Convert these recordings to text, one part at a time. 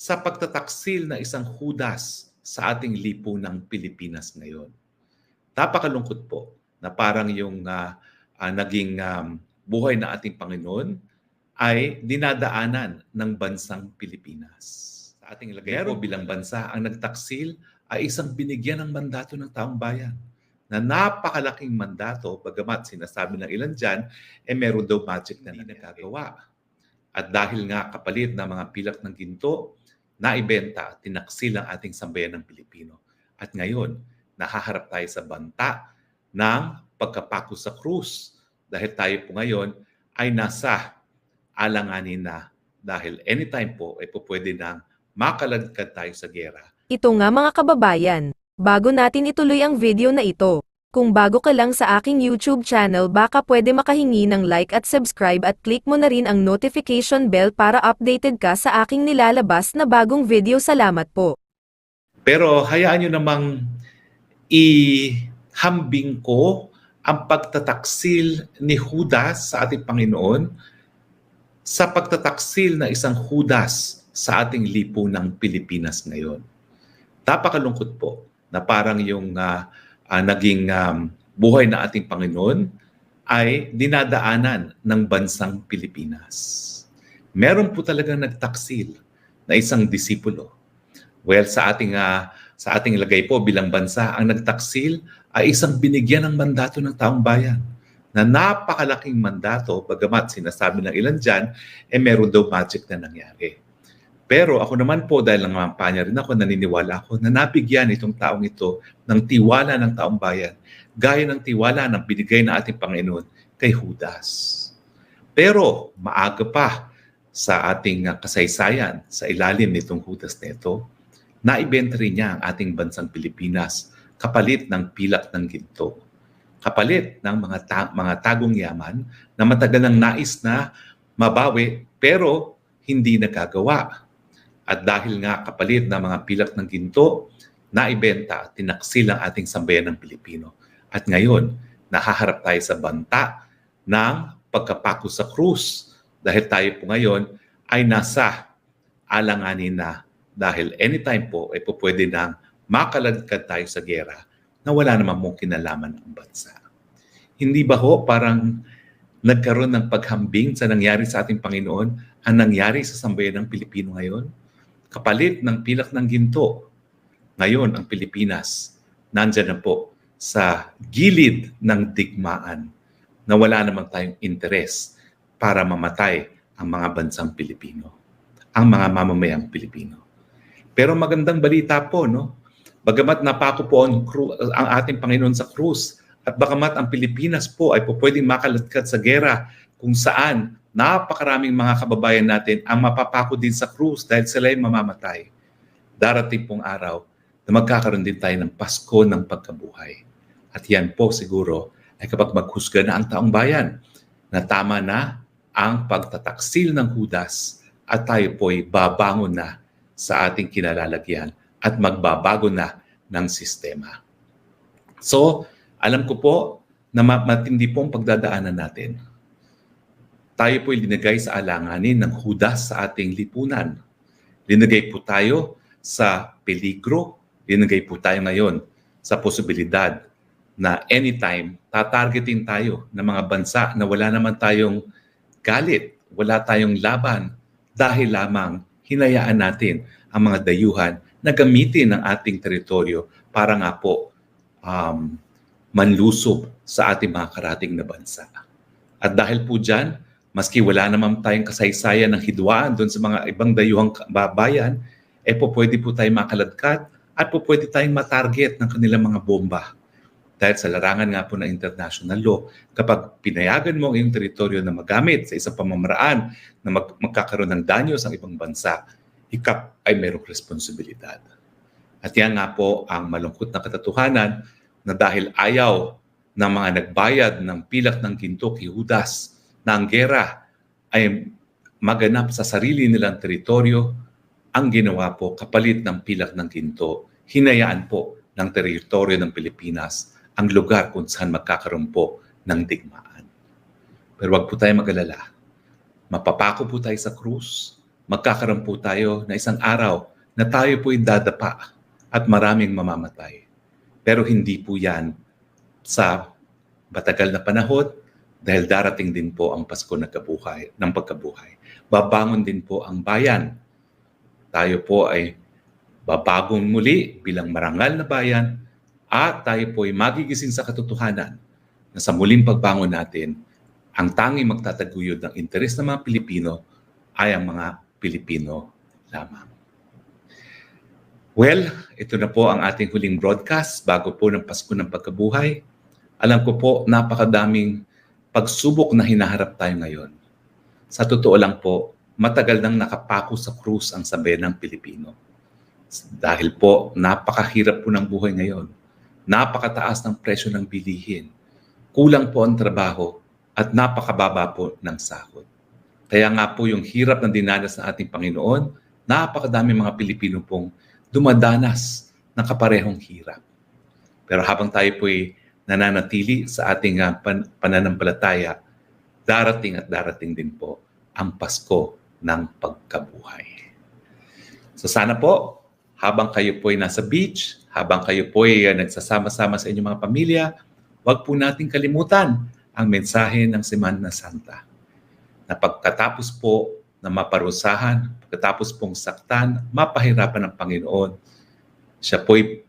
sa pagtataksil na isang Judas sa ating lipunang Pilipinas ngayon. Napakalungkot po na parang yung naging buhay na ating Panginoon ay dinadaanan ng bansang Pilipinas. Sa ating lagay po bilang bansa, ang nagtaksil ay isang binigyan ng mandato ng taong bayan na napakalaking mandato, bagamat sinasabi ng ilan dyan, meron daw magic na hindi nagagawa. At dahil nga kapalit ng mga pilak ng ginto, naibenta, tinaksil ang ating sambayan ng Pilipino. At ngayon, nahaharap tayo sa banta ng pagkapako sa krus. Dahil tayo po ngayon ay nasa alanganin na dahil anytime po ay pwede nang makalagkad tayo sa gera. Ito nga mga kababayan, bago natin ituloy ang video na ito, kung bago ka lang sa aking YouTube channel baka pwede makahingi ng like at subscribe at click mo na rin ang notification bell para updated ka sa aking nilalabas na bagong video. Salamat po. Pero hayaan nyo namang ihambing ko ang pagtataksil ni Judas sa ating Panginoon sa pagtataksil na isang Judas sa ating lipunang Pilipinas ngayon. Napakalungkot po na parang yung naging buhay na ating Panginoon ay dinadaanan ng bansang Pilipinas. Meron po talagang nagtaksil na isang disipulo. Well, sa ating lagay po bilang bansa, ang nagtaksil ay isang binigyan ng mandato ng taong bayan na napakalaking mandato, bagamat sinasabi ng ilan dyan, meron daw magic na nangyari. Pero ako naman po, dahil nangampanya rin ako, naniniwala ako na nabigyan itong taong ito ng tiwala ng taong bayan, gaya ng tiwala ng binigay na ating Panginoon kay Judas. Pero maaga pa sa ating kasaysayan, sa ilalim nitong Judas na ito, naibenta rin niya ang ating bansang Pilipinas kapalit ng pilak ng ginto. Kapalit ng mga tagong yaman na matagal nang nais na mabawi pero hindi nagagawa. At dahil nga kapalit ng mga pilak ng ginto, naibenta at tinaksil ang ating sambayan ng Pilipino. At ngayon, nahaharap tayo sa banta ng pagkapako sa krus dahil tayo po ngayon ay nasa alanganin na dahil anytime po ay pwede nang makalagkad tayo sa gera na wala naman mong kinalaman ang bansa. Hindi ba ho parang nagkaroon ng paghambing sa nangyari sa ating Panginoon ang nangyari sa sambayan ng Pilipino ngayon? Kapalit ng pilak ng ginto, ngayon ang Pilipinas nandyan na po sa gilid ng digmaan na wala naman tayong interes para mamatay ang mga bansang Pilipino, ang mga mamamayang Pilipino. Pero magandang balita po, no? Bagamat napako po ang ating Panginoon sa krus at bagamat ang Pilipinas po ay pwedeng makaladkad sa gera kung saan napakaraming mga kababayan natin ang mapapako din sa krus dahil sila ay mamamatay. Darating pong araw na magkakaroon din tayo ng Pasko ng pagkabuhay. At yan po siguro ay kapag maghusga na ang taong bayan na tama na ang pagtataksil ng Judas at tayo po ay babangon na sa ating kinalalagyan at magbabago na ng sistema. So, alam ko po na matindi po ang pagdadaanan natin. Tayo po ay linagay sa alanganin ng Judas sa ating lipunan. Linagay po tayo sa peligro. Linagay po tayo ngayon sa posibilidad na anytime tatargetin tayo ng mga bansa na wala naman tayong galit, wala tayong laban dahil lamang hinayaan natin ang mga dayuhan na gamitin ang ating teritoryo para nga po manlusob sa ating mga karating na bansa. At dahil po dyan, maski wala naman tayong kasaysayan ng hidwaan doon sa mga ibang dayuhang bayan, pwede po tayong makaladkad at pwede tayong matarget ng kanilang mga bomba. Dahil sa larangan nga po ng international law, kapag pinayagan mo ang iyong teritoryo na magamit sa isang pamamaraan na magkakaroon ng danyo sa ibang bansa, ikaw ay mayroong responsibilidad. At yan nga po ang malungkot na katotohanan na dahil ayaw ng mga nagbayad ng pilak ng ginto kay Judas na ang gera ay maganap sa sarili nilang teritoryo, ang ginawa po kapalit ng pilak ng ginto, hinayaan po ng teritoryo ng Pilipinas ang lugar kung saan magkakaroon po ng digmaan. Pero wag po tayo mag-alala. Mapapako po tayo sa krus magkakaroon po tayo na isang araw na tayo po'y dadapa at maraming mamamatay. Pero hindi po yan sa matagal na panahon dahil darating din po ang Pasko ng pagkabuhay. Babangon din po ang bayan. Tayo po ay babagong muli bilang marangal na bayan at tayo po ay magigising sa katotohanan na sa muling pagbangon natin, ang tanging magtataguyod ng interes ng mga Pilipino ay ang mga Pilipino lamang. Well, ito na po ang ating huling broadcast bago po ng Pasko ng Pagkabuhay. Alam ko po, napakadaming pagsubok na hinaharap tayo ngayon. Sa totoo lang po, matagal nang nakapako sa krus ang sabayan ng Pilipino. Dahil po, napakahirap po ng buhay ngayon. Napakataas ng presyo ng bilihin. Kulang po ang trabaho at napakababa po ng sahod. Kaya nga po yung hirap na dinanas ng ating Panginoon, napakadami mga Pilipino pong dumadanas ng kaparehong hirap. Pero habang tayo po'y nananatili sa ating pananampalataya, darating din po ang Pasko ng Pagkabuhay. So sana po, habang kayo po'y nasa beach, habang kayo po'y nagsasama-sama sa inyong mga pamilya, huwag po nating kalimutan ang mensahe ng Semana Santa. Na pagkatapos po na maparusahan, pagkatapos pong saktan, mapahirapan ng Panginoon, siya po'y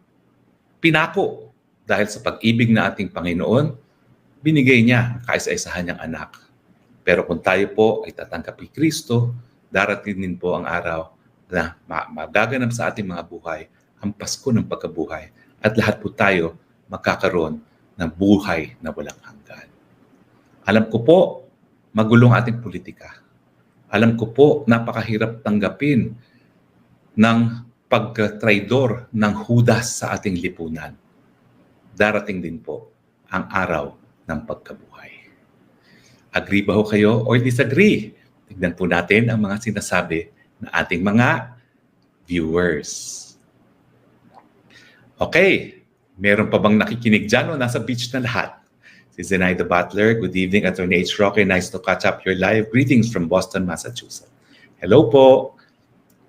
pinako dahil sa pag-ibig na ating Panginoon, binigay niya ang kaisa-isahan niyang anak. Pero kung tayo po ay tatanggap kay Kristo, darating din po ang araw na magaganap sa ating mga buhay ang Pasko ng Pagkabuhay at lahat po tayo magkakaroon ng buhay na walang hanggan. Alam ko po, magulong ating politika. Alam ko po, napakahirap tanggapin ng pagtraidor ng Judas sa ating lipunan. Darating din po ang araw ng pagkabuhay. Agree ba ho kayo o disagree? Tignan po natin ang mga sinasabi ng ating mga viewers. Okay, meron pa bang nakikinig dyan o nasa beach na lahat? Si Zenaida Butler, good evening, Attorney H. Roque. Nice to catch up your live. Greetings from Boston, Massachusetts. Hello po.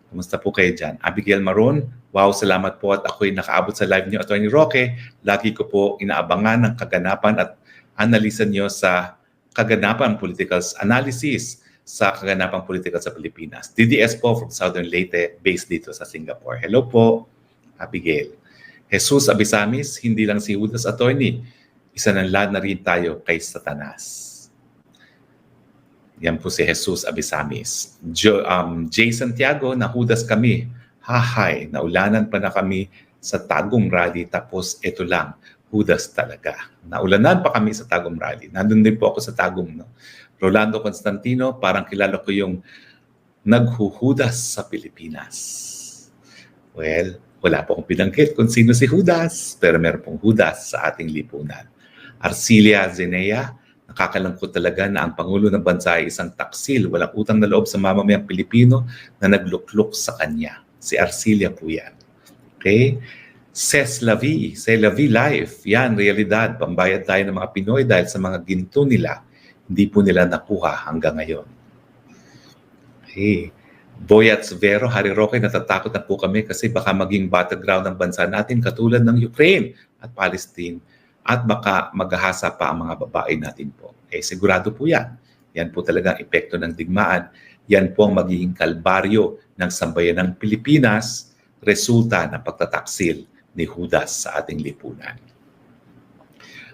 Kumusta po kayo dyan? Abigail Maron, wow, salamat po at ako'y nakaabot sa live niyo, Attorney Roque. Lagi ko po inaabangan ng kaganapan at analisan niyo sa kaganapan political analysis sa kaganapang political sa Pilipinas. DDS po from Southern Leyte, based dito sa Singapore. Hello po, Abigail. Jesus Abisamis, hindi lang si Judas Attorney. Isa ng lahat na rin tayo kay Satanas. Yan po si Jesus Abisamis. Jay Santiago, nahudas kami. Hahay, naulanan pa na kami sa Tagum Rally. Tapos ito lang, hudas talaga. Naulanan pa kami sa Tagum Rally. Nandun din po ako sa Tagum. No? Rolando Constantino, parang kilala ko yung naghuhudas sa Pilipinas. Well, wala po akong pinanggit kung sino si Judas, pero meron pong Judas sa ating lipunan. Arcilia Zenea, nakakalangkot talaga na ang Pangulo ng Bansa ay isang taksil, walang utang na loob sa mamamayang Pilipino na naglukluk sa kanya. Si Arcilia po yan. Okay? C'est la vie life. Yan, realidad. Pambayad tayo ng mga Pinoy dahil sa mga ginto nila, hindi po nila nakuha hanggang ngayon. Okay. Boyats Vero, Harry Roque, natatakot na po kami kasi baka maging battleground ng bansa natin katulad ng Ukraine at Palestine at baka maghahasa pa ang mga babae natin po. Eh, sigurado po yan. Yan po talaga ang epekto ng digmaan. Yan po ang magiging kalbaryo ng sambayan ng Pilipinas, resulta ng pagtataksil ni Judas sa ating lipunan.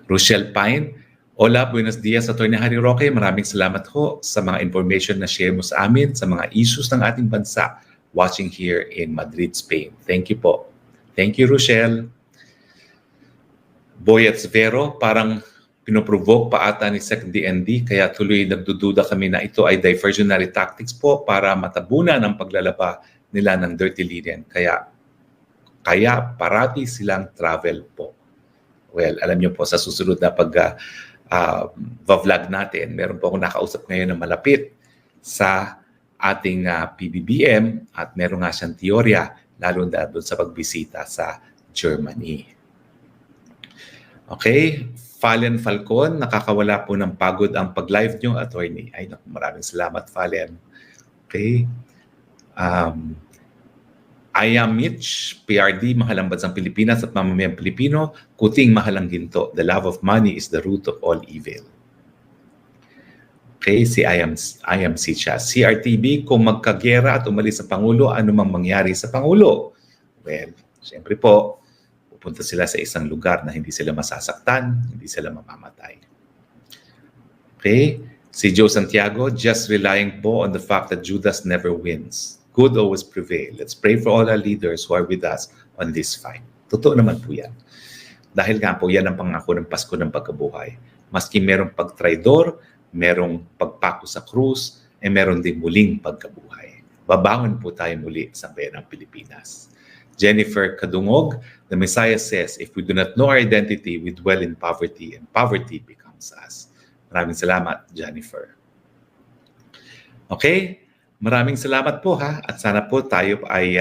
Rochelle Pine, hola, buenos dias, Atty. Harry Roque. Maraming salamat ho sa mga information na share mo sa amin sa mga issues ng ating bansa watching here in Madrid, Spain. Thank you po. Thank you, Rochelle. Boyets Vero, parang pinoprovoke pa ata ni Sec DND kaya tuloy nagdududa kami na ito ay diversionary tactics po para matabunan ang paglalaba nila ng dirty linen. Kaya parati silang travel po. Well, alam niyo po sa susunod na vlog natin, meron po akong nakausap ngayon na malapit sa ating PBBM at meron nga siyang teorya lalo na doon sa pagbisita sa Germany. Okay, Fallen Falcon, nakakawala po ng pagod ang pag-live nyo, Attorney. Ay, naku, maraming salamat, Fallen. Okay. I am Mitch, PRD, Mahalang Bansang Pilipinas at Mamamayang Pilipino, Kuting Mahalang Ginto. The love of money is the root of all evil. Okay, si I am Sicha. CRTV, kung magkagera at umalis sa Pangulo, ano mang mangyari sa Pangulo? Well, siyempre po, pupunta sila sa isang lugar na hindi sila masasaktan, hindi sila mamamatay. Okay, si Joe Santiago, just relying po on the fact that Judas never wins. Good always prevail. Let's pray for all our leaders who are with us on this fight. Totoo naman po yan. Dahil nga po, yan ang pangako ng Pasko ng Pagkabuhay. Maski merong pagtraidor, merong pagpako sa krus, meron din muling pagkabuhay. Babangon po tayo muli sa bayan ng Pilipinas. Jennifer Kadungog, the Messiah says, if we do not know our identity, we dwell in poverty and poverty becomes us. Maraming salamat, Jennifer. Okay, maraming salamat po ha, at sana po tayo ay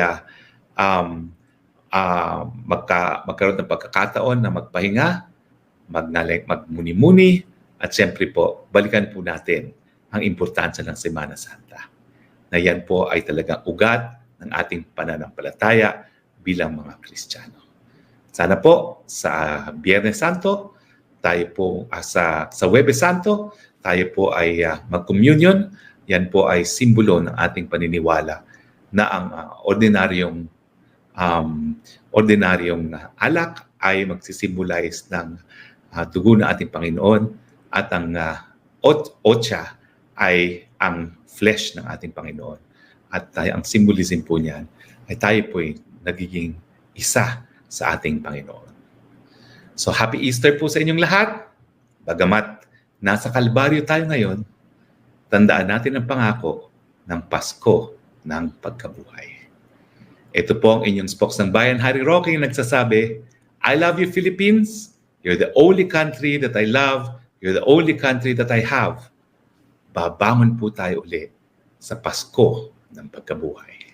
magkaroon ng pagkakataon na magpahinga, magmuni-muni, at siyempre po, balikan po natin ang importansya ng Semana Santa. Na yan po ay talagang ugat ng ating pananampalataya bilang mga Kristiyano. Sana po sa Biyernes Santo, tayo po sa Huwebes Santo, tayo po ay mag-communion. Yan po ay simbolo ng ating paniniwala na ang ordinaryong alak ay magsisimbolize ng dugo ng ating Panginoon at ang otsa ay ang flesh ng ating Panginoon. At ang symbolism po niyan ay tayo po ay nagiging isa sa ating Panginoon. So happy Easter po sa inyong lahat. Bagamat nasa Kalbaryo tayo ngayon, tandaan natin ang pangako ng Pasko ng Pagkabuhay. Ito po ang inyong spokesman Harry Roque nagsasabi, I love you Philippines. You're the only country that I love. You're the only country that I have. Babangon po tayo ulit sa Pasko ng Pagkabuhay.